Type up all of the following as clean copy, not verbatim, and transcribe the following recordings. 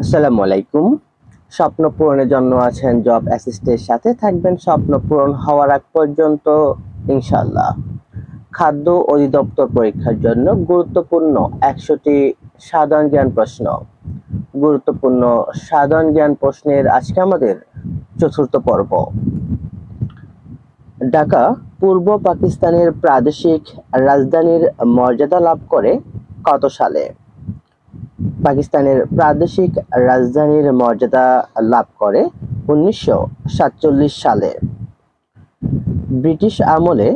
আসসালামু আলাইকুম। স্বপ্ন পূরণের জন্য আছেন জব অ্যাসিস্টের সাথে থাকবেন স্বপ্ন পূরণ হওয়ার আগ পর্যন্ত ইনশাআল্লাহ। খাদ্য অধিদপ্তর পরীক্ষার জন্য গুরুত্বপূর্ণ ১০০টি সাধারণ জ্ঞান প্রশ্ন। গুরুত্বপূর্ণ সাধারণ জ্ঞান প্রশ্নের আজকে আমাদের চতুর্থ পর্ব। ঢাকা পূর্ব পাকিস্তানের প্রাদেশিক রাজধানীর মর্যাদা লাভ করে কত সালে? পাকিস্তানের প্রাদেশিক রাজধানীর মর্যাদা লাভ করে ১৯৪৭ সালে। ব্রিটিশ আমলে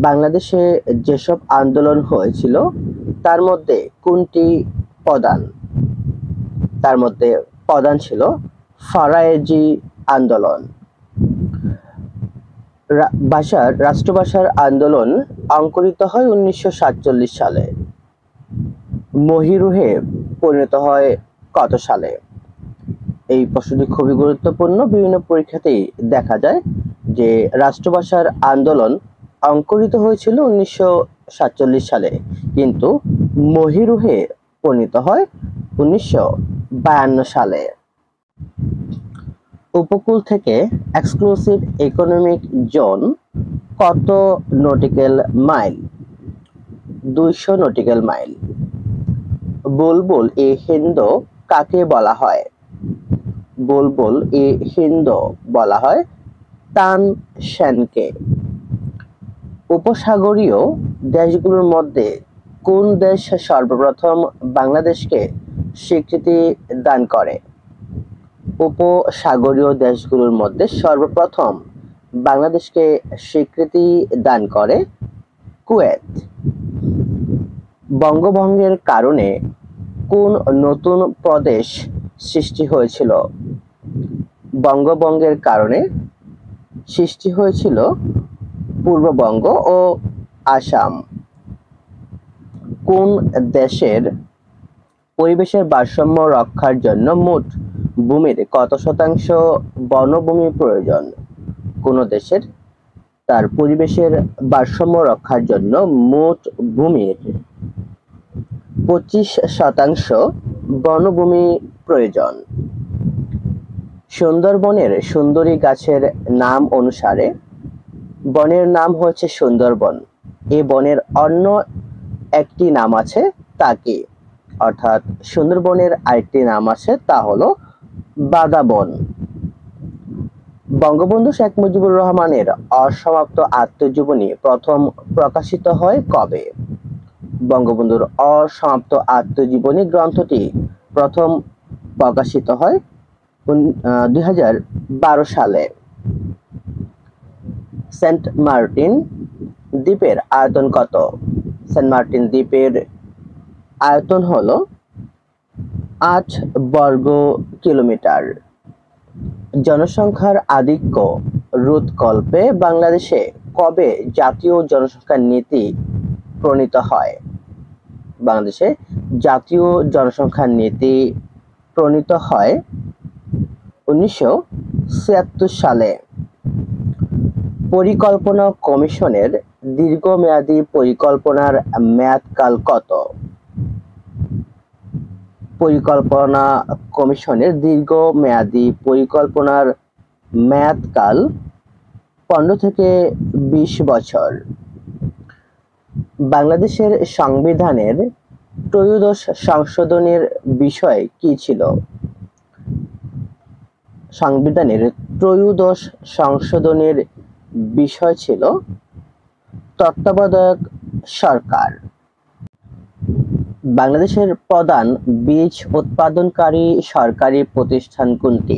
বাংলাদেশে যেসব আন্দোলন হয়েছিল তার মধ্যে কোনটি প্রধান? তার মধ্যে প্রধান ছিল ফরায়েজি আন্দোলন। রাষ্ট্রভাষার আন্দোলন অঙ্কুরিত হয় ১৯৪৭ সালে। মহিরুহে পরিণত হয় কত সালে? এই প্রশ্নটি খুবই গুরুত্বপূর্ণ। বিভিন্ন পরীক্ষাতেই দেখা যায় যে রাষ্ট্রভাষার আন্দোলন অঙ্কুরিত হয়েছিল ১৯৪৭ সালে, কিন্তু মহিরুহে পরিণত হয় ১৯৫২ সালে। উপকূল থেকে এক্সক্লুসিভ ইকোনমিক জোন কত nautical mile? ২০০ nautical mile. Bulbul e Hind কাকে বলা হয়? বুলবুল এ হিন্দ বলা হয় তান সেনকে। উপসাগরীয় দেশগুলোর মধ্যে কোন দেশ সর্বপ্রথম বাংলাদেশকে স্বীকৃতি দান করে? উপসাগরীয় দেশগুলোর মধ্যে সর্বপ্রথম বাংলাদেশকে স্বীকৃতি দান করে কুয়েত। বঙ্গভঙ্গের কারণে কোন নতুন প্রদেশ সৃষ্টি হয়েছিল? বঙ্গভঙ্গের কারণে সৃষ্টি হয়েছিল পূর্ববঙ্গ ও আসাম। কোন দেশের পরিবেশের ভারসাম্য রক্ষার জন্য মোট ভূমির কত শতাংশ বনভূমি প্রয়োজন? কোন দেশের তার পরিবেশের ভারসাম্য রক্ষার জন্য মোট ভূমির ২৫% বনভূমি প্রয়োজন। সুন্দরবনের সুন্দরী গাছের নাম অনুসারে বনের নাম হচ্ছে সুন্দরবন। এ বনের অন্য একটি নাম আছে, তা কি? অর্থাৎ সুন্দরবনের আরেকটি নাম আছে, তা হলো বাদাবন। বঙ্গবন্ধু শেখ মুজিবুর রহমানের অসমাপ্ত আত্মজীবনী প্রথম প্রকাশিত হয় কবে? বঙ্গবন্ধুর অসমাপ্ত আত্মজীবনী গ্রন্থটি প্রথম প্রকাশিত হয় ২০১২ সালে। সেন্ট মার্টিন দ্বীপের আয়তন কত? সেন্ট মার্টিন দ্বীপের আয়তন হলো ৮ বর্গ কিলোমিটার। জনসংখ্যার আধিক্য রোধকল্পে বাংলাদেশে কবে জাতীয় জনসংখ্যা নীতি প্রণীত হয়? বাংলাদেশে জাতীয় জনসংখ্যা নীতি প্রণীত হয় ১৯৭৬ সালে। পরিকল্পনা কমিশনের দীর্ঘমেয়াদী পরিকল্পনার মেয়াদকাল কত? পরিকল্পনা কমিশনের দীর্ঘমেয়াদী পরিকল্পনার মেয়াদকাল ১৫ থেকে ২০ বছর। বাংলাদেশের সংবিধানের ত্রয়োদশ সংশোধনের বিষয় কি ছিল? সংবিধানের ত্রয়োদশ সংশোধনের বিষয় ছিল তত্ত্বাবধায়ক সরকার। বাংলাদেশের প্রধান বীজ উৎপাদনকারী সরকারি প্রতিষ্ঠান কোনটি?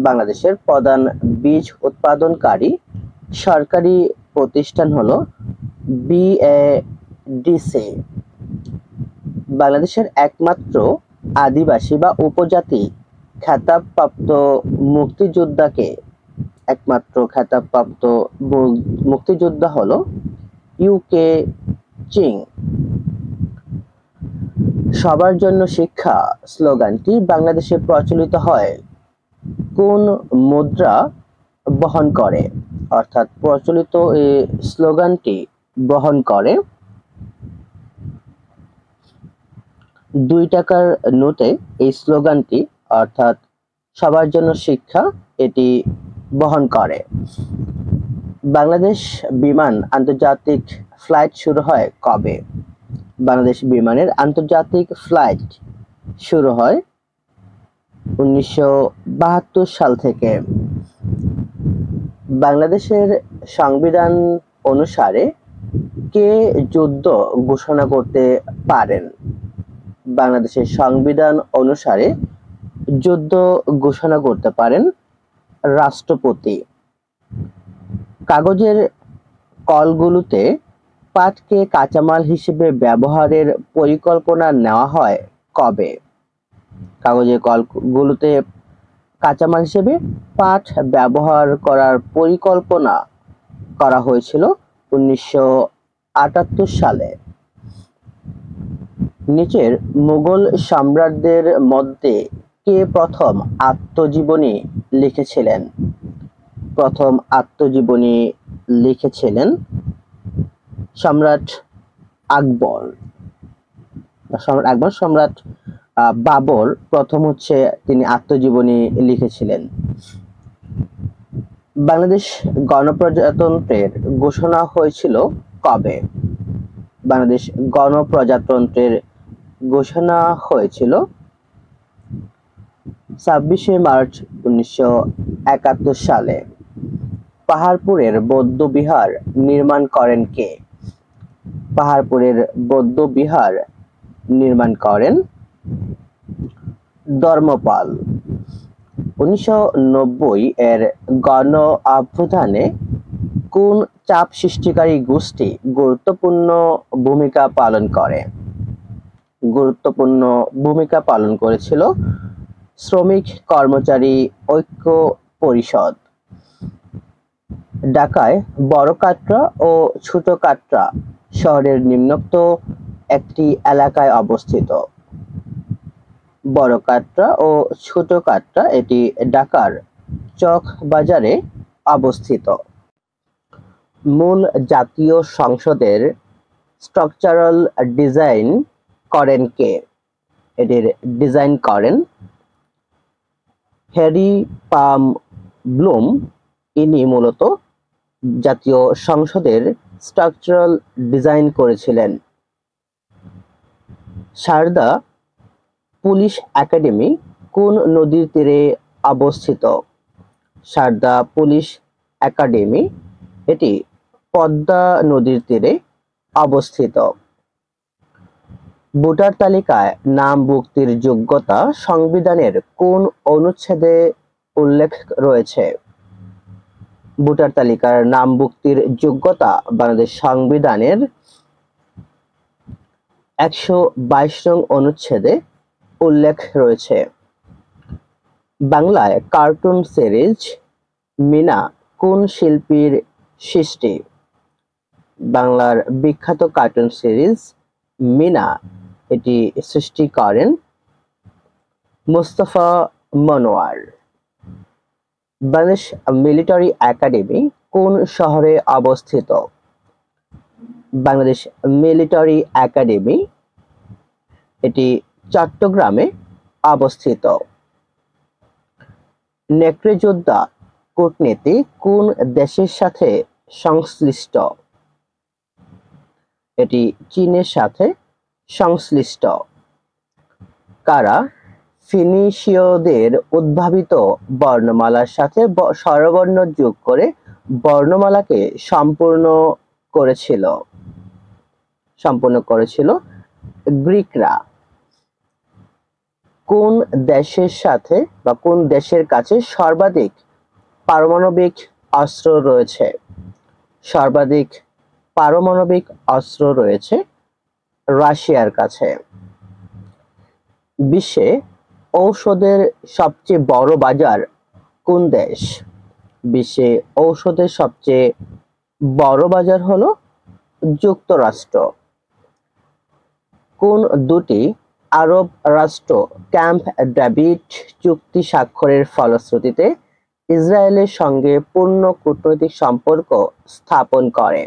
বাংলাদেশের প্রধান বীজ উৎপাদনকারী সরকারি প্রতিষ্ঠান হলো বিএডিসি। বাংলাদেশের একমাত্র আদিবাসী বা উপজাতি খেতাবপ্রাপ্ত মুক্তিযোদ্ধাকে? একমাত্র খেতাবপ্রাপ্ত মুক্তিযোদ্ধা হলো ইউকে চিং। সবার জন্য শিক্ষা স্লোগানটি বাংলাদেশে প্রচলিত হয় কোন মুদ্রা বহন করে? অর্থাৎ প্রচলিত এই স্লোগানটি বহন করে ৳2 নোটে এই স্লোগানটি অর্থাৎ সবার জন্য শিক্ষা এটি বহন করে। বাংলাদেশ বিমান আন্তর্জাতিক ফ্লাইট শুরু হয় কবে? বাংলাদেশ বিমানের আন্তর্জাতিক ফ্লাইট শুরু হয় 1972 সাল থেকে। বাংলাদেশের সংবিধান অনুসারে কে যুদ্ধ ঘোষণা করতে পারেন? বাংলাদেশের সংবিধান অনুসারে যুদ্ধ ঘোষণা করতে পারেন রাষ্ট্রপতি। কাগজের কলগুলোতে পাটকে কাঁচামাল হিসেবে ব্যবহারের পরিকল্পনা নেওয়া হয় কবে? কাগজের কলগুলোতে কাঁচামাল হিসেবে পাট ব্যবহার করার পরিকল্পনা করা হয়েছিল 1978 সালে। নিচের মুঘল সম্রাটদের মধ্যে কে প্রথম আত্মজীবনী লিখেছিলেন? প্রথম আত্মজীবনী লিখেছিলেন সম্রাট আকবর। সম্রাট বাবর প্রথম তিনি আত্মজীবনী লিখেছিলেন। বাংলাদেশ গণপ্রজাতন্ত্রের ঘোষণা হয়েছিল কবে? বাংলাদেশ গণপ্রজাতন্ত্রের ঘোষণা হয়েছিল 26শে মার্চ 1971 সালে। পাহাড়পুরের বৌদ্ধবিহার নির্মাণ করেন কে? পাহাড়পুরের বৌদ্ধবিহার নির্মাণ করেন ধর্মপাল। 1990 এর গণ অভ্যুত্থানে কোন চাপ সৃষ্টিকারী গোষ্ঠী গুরুত্বপূর্ণ ভূমিকা পালন করে? গুরুত্বপূর্ণ ভূমিকা পালন করেছিল শ্রমিক কর্মচারী ঐক্য পরিষদ। ঢাকায় বড় কাটরা ও ছোট কাটরা শহরের নিম্নোক্ত একটি এলাকায় অবস্থিত। বড় কাটরা ও ছোট কাটরা এটি ঢাকার চক বাজারে অবস্থিত। মূল জাতীয় সংসদের স্ট্রাকচারাল ডিজাইন করেন কে? এটির ডিজাইন করেন হ্যারি পাম ব্লুম। ইনি মূলত জাতীয় সংসদের স্ট্রাকচারাল ডিজাইন করেছিলেন। সারদা পুলিশ একাডেমি কোন নদীর তীরে অবস্থিত? সারদা পুলিশ একাডেমি এটি পদ্মা নদীর তীরে অবস্থিত। ভোটার তালিকায় নামভুক্তির যোগ্যতা সংবিধানের কোন অনুচ্ছেদে উল্লেখ রয়েছে? ভোটার তালিকার নামভুক্তির যোগ্যতা বাংলাদেশ সংবিধানের 122 নং অনুচ্ছেদে উল্লেখ রয়েছে। বাংলায় কার্টুন সিরিজ মিনা কোন শিল্পীর সৃষ্টি? বাংলার বিখ্যাত কার্টুন সিরিজ মিনা এটি সৃষ্টি করেন মোস্তফা মনোয়ার। বাংলাদেশ মিলিটারি একাডেমি কোন শহরে অবস্থিত? বাংলাদেশ মিলিটারি একাডেমি এটি চট্টগ্রামে অবস্থিত। নেকড়েযোদ্ধা কূটনীতি কোন দেশের সাথে সংশ্লিষ্ট? এটি চীনের সাথে সংশ্লিষ্ট। কারা ফিনিশীয়দের উদ্ভাবিত বর্ণমালার সাথে স্বরবর্ণ যোগ করে বর্ণমালাকে সম্পূর্ণ করেছিল গ্রিকরা। কোন দেশের সাথে বা কোন দেশের কাছে সর্বাধিক পারমাণবিক অস্ত্র রয়েছে? সর্বাধিক পারমাণবিক অস্ত্র রয়েছে রাশিয়ার কাছে। বিশ্বে ঔষধের সবচেয়ে বড় বাজার কোন দেশ? বিশ্বে ঔষধের সবচেয়ে বড় বাজার হলো যুক্তরাষ্ট্র। কোন দুটি আরব রাষ্ট্র ক্যাম্প ডেভিড চুক্তি স্বাক্ষরের ফলশ্রুতিতে ইসরায়েলের সঙ্গে পূর্ণ কূটনৈতিক সম্পর্ক স্থাপন করে?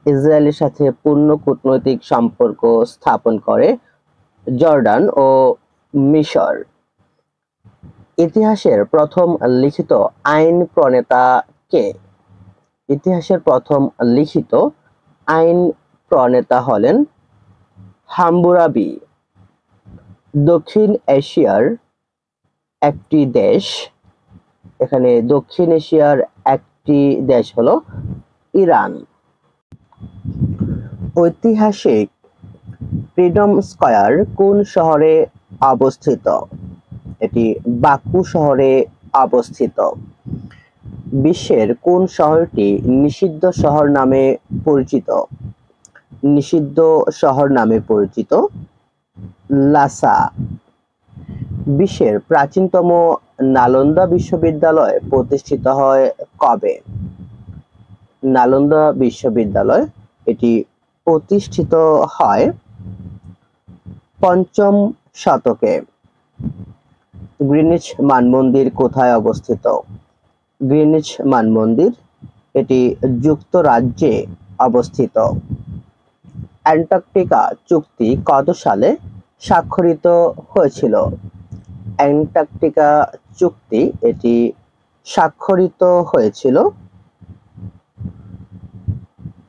ইসরায়েলের সাথে পূর্ণ কূটনৈতিক সম্পর্ক স্থাপন করে জর্ডান ও মিশর। ইতিহাসের প্রথম লিখিত আইন প্রণেতা কে? ইতিহাসের প্রথম লিখিত আইন প্রণেতা হলেন হাম্মুরাবি। দক্ষিণ এশিয়ার একটি দেশ, এখানে দক্ষিণ এশিয়ার একটি দেশ হলো ইরান। ঐতিহাসিক ফ্রিডম স্কয়ার কোন শহরে অবস্থিত? এটি বাকু শহরে অবস্থিত। বিশ্বের কোন শহরটি নিষিদ্ধ শহর নামে পরিচিত? নিষিদ্ধ শহর নামে পরিচিত লাসা। বিশ্বের প্রাচীনতম নালন্দা বিশ্ববিদ্যালয় প্রতিষ্ঠিত হয় কবে? নালন্দা বিশ্ববিদ্যালয় এটি প্রতিষ্ঠিত হয় ৫ম শতকে। গ্রিনিচ মানমন্দির কোথায় অবস্থিত? গ্রিনিচ মানমন্দির এটি যুক্তরাজ্যে অবস্থিত। অ্যান্টার্কটিকা চুক্তি কত সালে স্বাক্ষরিত হয়েছিল? অ্যান্টার্কটিকা চুক্তি এটি স্বাক্ষরিত হয়েছিল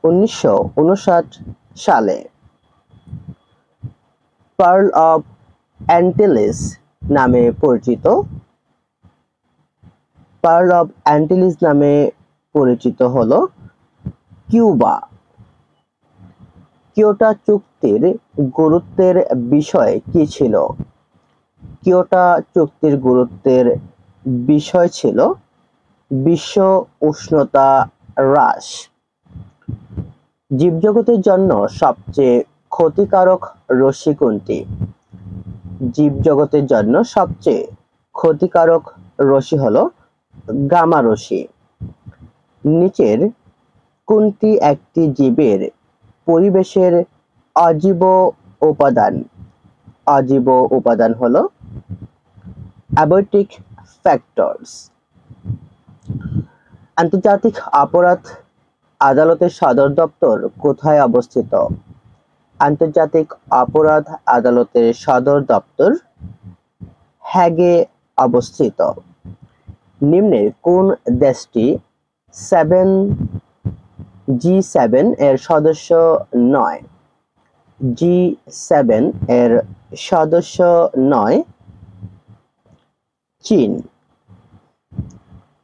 ১৯৫৯ সালে। পার্ল অব অ্যান্টিলিস নামে পরিচিত পার্ল অব অ্যান্টিলিস নামে পরিচিত হলো কিউবা। কিয়োটো চুক্তির গুরুত্বের বিষয় কি ছিল? কিয়োটো চুক্তির গুরুত্বের বিষয় ছিল বিশ্ব উষ্ণতা হ্রাস। জীবজগতের জন্য সবচেয়ে ক্ষতিকারক রশ্মি কোনটি? জীবজগতের জন্য সবচেয়ে ক্ষতিকারক রশ্মি হলো গামা রশ্মি। নিচের কোনটি একটি জীবের পরিবেশের অজীব উপাদান? অজীব উপাদান হলো অ্যাবায়োটিক ফ্যাক্টরস। আন্তর্জাতিক অপরাধ আদালতের সদর দপ্তর কোথায় অবস্থিত? আন্তর্জাতিক অপরাধ আদালতের সদর দপ্তর হ্যাগে অবস্থিত। নিম্নের কোন দেশটি G7 এর সদস্য নয়? G7 এর সদস্য নয় চীন।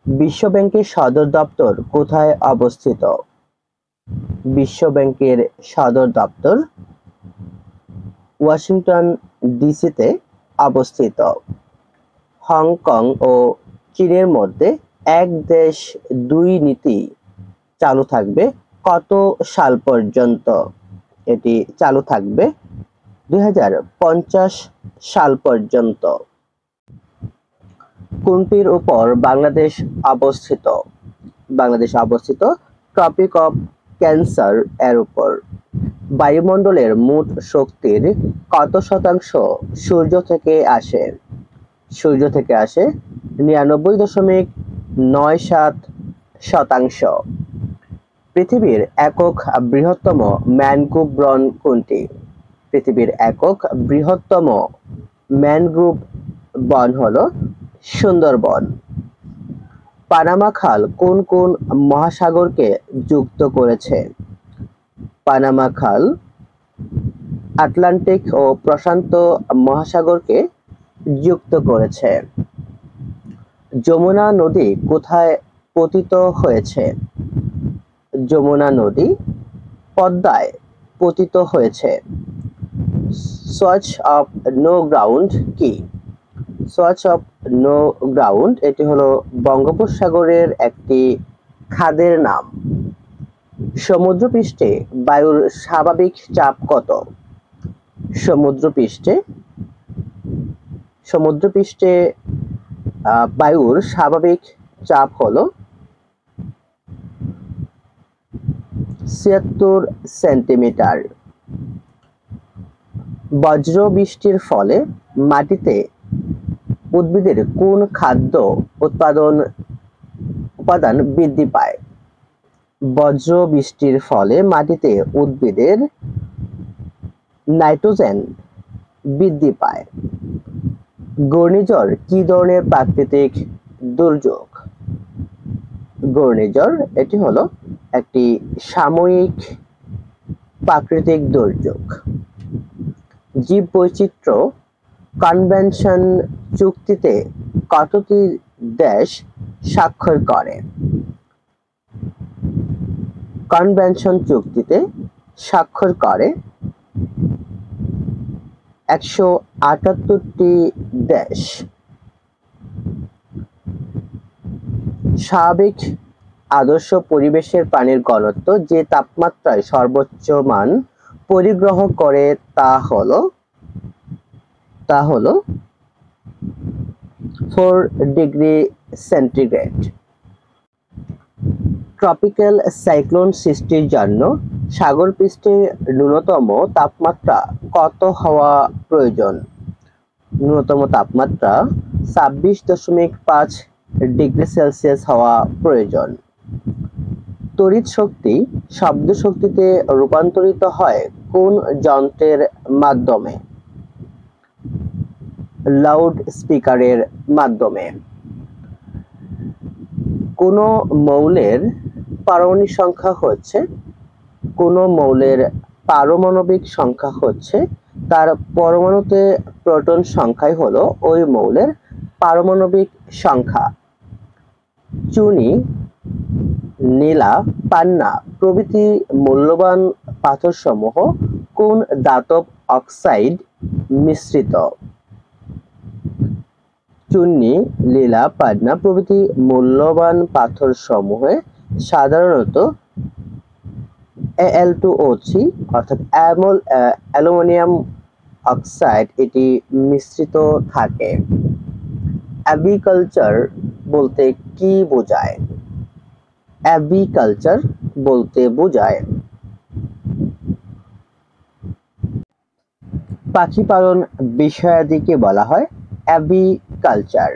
বিশ্ব ব্যাংকের সদর দপ্তর কোথায় অবস্থিত? বিশ্ব ব্যাংকের সদর দপ্তর ওয়াশিংটন ডিসিতে অবস্থিত। হংকং ও চীনের মধ্যে এক দেশ দুই নীতি চালু থাকবে কত সাল পর্যন্ত? এটি চালু থাকবে ২০৫০ সাল পর্যন্ত। কোনটির উপর বাংলাদেশ অবস্থিত? বাংলাদেশ অবস্থিত ট্রপিক অফ ক্যান্সার এর উপর। বায়ুমণ্ডলের মোট শক্তির কত শতাংশ সূর্য থেকে আসে? সূর্য থেকে আসে ৯৯.৯৭%। পৃথিবীর একক বৃহত্তম ম্যানগ্রোভ বন কোনটি? পৃথিবীর একক বৃহত্তম ম্যানগ্রোভ বন হলো সুন্দরবন। পানামা খাল কোন কোন মহাসাগরকে যুক্ত করেছে? পানামা খাল আটলান্টিক ও প্রশান্ত মহাসাগরকে যুক্ত করেছে। যমুনা নদী কোথায় পতিত হয়েছে? যমুনা নদী পদ্মায় পতিত হয়েছে। সোয়াচ অফ নো গ্রাউন্ড কি? সোয়াচ অফ নো গ্রাউন্ড এটি হলো বঙ্গোপসাগরের একটি খাদের নাম। সমুদ্রপৃষ্ঠে বায়ুর স্বাভাবিক চাপ কত? সমুদ্রপৃষ্ঠে বায়ুর স্বাভাবিক চাপ হলো ৭৬ সেন্টিমিটার। বজ্র বৃষ্টির ফলে মাটিতে উদ্ভিদের কোন খাদ্য উপাদান বৃদ্ধি পায়? বজ্র বৃষ্টির ফলে মাটিতে উদ্ভিদের নাইট্রোজেন বৃদ্ধি পায়। ঘূর্ণিঝড় কি ধরনের প্রাকৃতিক দুর্যোগ? ঘূর্ণিঝড় এটি হলো একটি সাময়িক প্রাকৃতিক দুর্যোগ। জীববৈচিত্র্য কনভেনশন চুক্তিতে কতটি দেশ স্বাক্ষর করে? কনভেনশন চুক্তিতে স্বাক্ষর করে 178টি দেশ। স্বাভাবিক আদর্শ পরিবেশের পানির ঘনত্ব যে তাপমাত্রায় সর্বোচ্চ মান পরিগ্রহ করে তা হলো 4 ডিগ্রি সেন্টিগ্রেড। ট্রপিক্যাল সাইক্লোন সৃষ্টির জন্য সাগরপৃষ্ঠে ন্যূনতম তাপমাত্রা কত হওয়া প্রয়োজন? ন্যূনতম তাপমাত্রা 26.5 ডিগ্রি সেলসিয়াস হওয়া প্রয়োজন। তড়িৎ শক্তি শব্দ শক্তিতে রূপান্তরিত হয় কোন যন্ত্রের মাধ্যমে? লাউড স্পিকারের মাধ্যমে। কোন মৌলের পারমাণবিক সংখ্যা হচ্ছে তার পরমাণুতে প্রোটন সংখ্যাই হলো ওই মৌলের পারমাণবিক সংখ্যা। চুনি, নীলা, পান্না প্রভৃতি মূল্যবান পাথরসমূহ কোন ধাতব অক্সাইড মিশ্রিত? চুনি, নীলা, পান্না প্রভৃতি মূল্যবান পাথরসমূহে সাধারণত Al2O3 অর্থাৎ অ্যালুমিনিয়াম অক্সাইড এটি মিশ্রিত থাকে। অ্যাভিকালচার বলতে কি বোঝায়? অ্যাভিকালচার বলতে বোঝায় পাখি পালন বিষয়াদিকে বলা হয় অ্যাভিকালচার।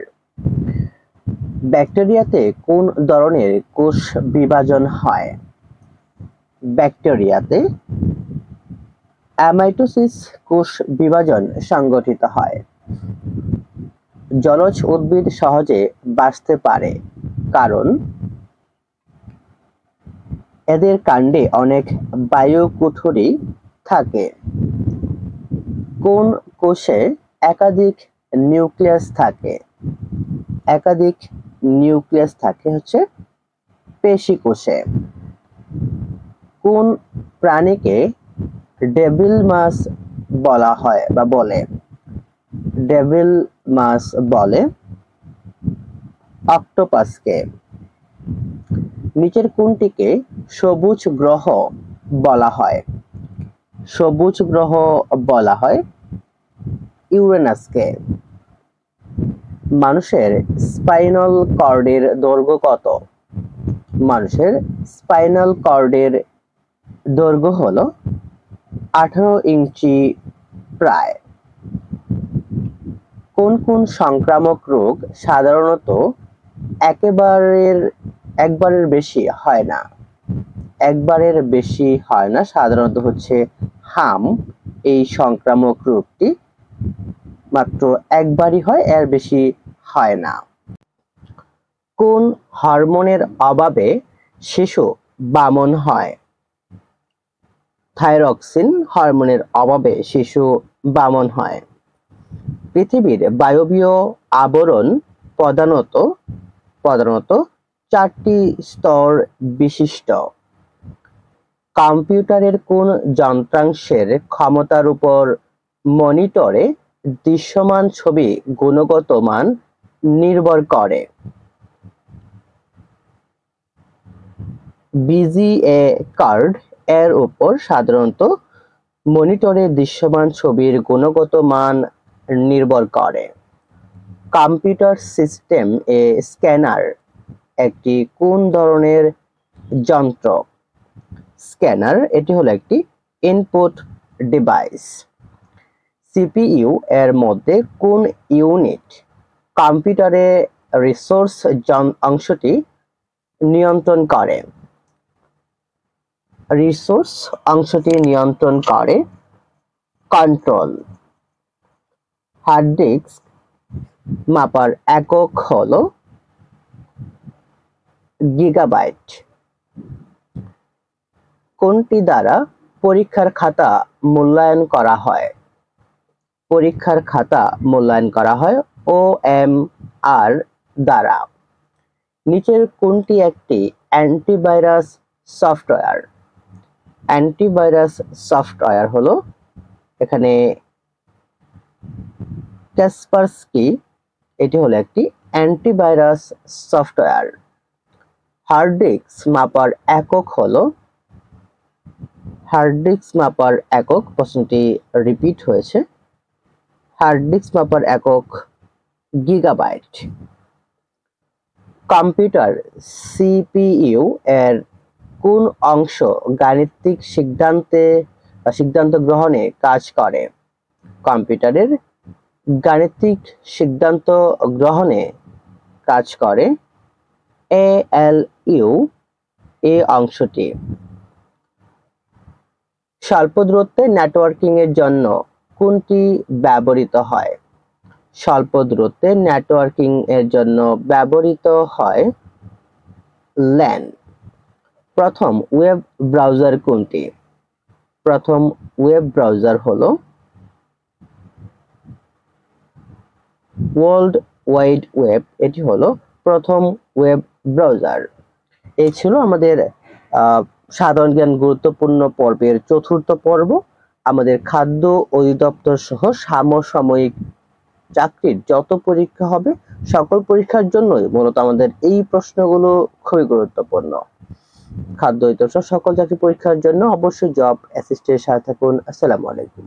ব্যাকটেরিয়াতে কোন ধরনের কোষ বিভাজন হয়? ব্যাকটেরিয়াতে অ্যামাইটোসিস কোষ বিভাজন সংঘটিত হয়। জলজ উদ্ভিদ সহজে বাঁচতে পারে কারণ এদের কাণ্ডে অনেক বায়ুকুঠুরি থাকে। কোন কোষে একাধিক নিউক্লিয়াস থাকে? একাধিক নিউক্লিয়াস থাকে হচ্ছে পেশি কোষে। কোন প্রাণীকে ডেভিল মাছ বলা হয় বা বলে? ডেভিল মাছ বলে অক্টোপাসকে। নিচের কোনটিকে সবুজ গ্রহ বলা হয়? সবুজ গ্রহ বলা হয় ইউরেনাসকে। মানুষের স্পাইনাল কর্ডের দৈর্ঘ্য কত? মানুষের স্পাইনাল কর্ডের দৈর্ঘ্য হলো 18 ইঞ্চি প্রায়। কোন কোন সংক্রামক রোগ সাধারণত একবারের বেশি হয় না? একবারের বেশি হয় না, সাধারণত হচ্ছে হাম। এই সংক্রামক রোগটি মাত্র একবারই হয়, এর বেশি হয় না। কোন হরমোনের অভাবে শিশু বামন হয়? থাইরক্সিন হরমোনের অভাবে শিশু বামন হয়। পৃথিবীর বায়বীয় আবরণ প্রধানত 4টি স্তর বিশিষ্ট। কম্পিউটারের কোন যন্ত্রাংশের ক্ষমতার উপর মনিটরে দৃশ্যমান ছবি গুণগত মান নির্ভর করে? বিজিএ কার্ড এর উপর সাধারণত মনিটরে দৃশ্যমান ছবির গুণগত মান নির্ভর করে। কম্পিউটার সিস্টেম এ স্ক্যানার একটি কোন ধরনের যন্ত্র? স্ক্যানার এটি হলো একটি ইনপুট ডিভাইস। সিপিইউ এর মধ্যে কোন ইউনিট কম্পিউটারে রিসোর্স অংশটি নিয়ন্ত্রণ করে? রিসোর্স অংশটি নিয়ন্ত্রণ করে কন্ট্রোল। হার্ড ডিস্ক মাপার একক হলো গিগাবাইট। কোনটি দ্বারা পরীক্ষার খাতা মূল্যায়ন করা হয়? পরীক্ষার খাতা মূল্যায়ন করা হয় OMR দ্বারা। নিচের কোনটি একটি অ্যান্টিভাইরাস সফটওয়্যার? অ্যান্টিভাইরাস সফটওয়্যার হলো এখানে কাসপারস্কি, এটি হলো একটি অ্যান্টিভাইরাস সফটওয়্যার। হার্ড ডিস্ক মাপার একক হলো, হার্ড ডিস্ক মাপার একক, প্রশ্নটি রিপিট হয়েছে, হার্ড ডিস্ক মাপার একক গিগাবাইট। কম্পিউটার CPU এর কোন অংশ গাণিতিক সিদ্ধান্ত গ্রহণে কাজ করে? কম্পিউটারের গাণিতিক সিদ্ধান্ত গ্রহণে কাজ করে ALU এই অংশটি। স্বল্প দূরত্বের নেটওয়ার্কিং এর জন্য কোনটি ব্যবহৃত হয়? স্বল্প দূরত্বের নেটওয়ার্কিং এর জন্য ব্যবহৃত হয় LAN। প্রথম ওয়েব ব্রাউজার কোনটি? প্রথম ওয়েব ব্রাউজার হলো ওয়ার্ল্ড ওয়াইড ওয়েব, এটি হলো প্রথম ওয়েব ব্রাউজার। এই ছিল আমাদের সাধারণ জ্ঞান গুরুত্বপূর্ণ পর্বের চতুর্থ পর্ব। আমাদের খাদ্য অধিদপ্তর সহ সমসাময়িক চাকরির যত পরীক্ষা হবে সকল পরীক্ষার জন্যই মূলত আমাদের এই প্রশ্নগুলো খুবই গুরুত্বপূর্ণ। খাদ্য অধিদপ্তর সকল চাকরি পরীক্ষার জন্য অবশ্যই জব অ্যাসিস্টের সাথে থাকুন। আসসালামু আলাইকুম।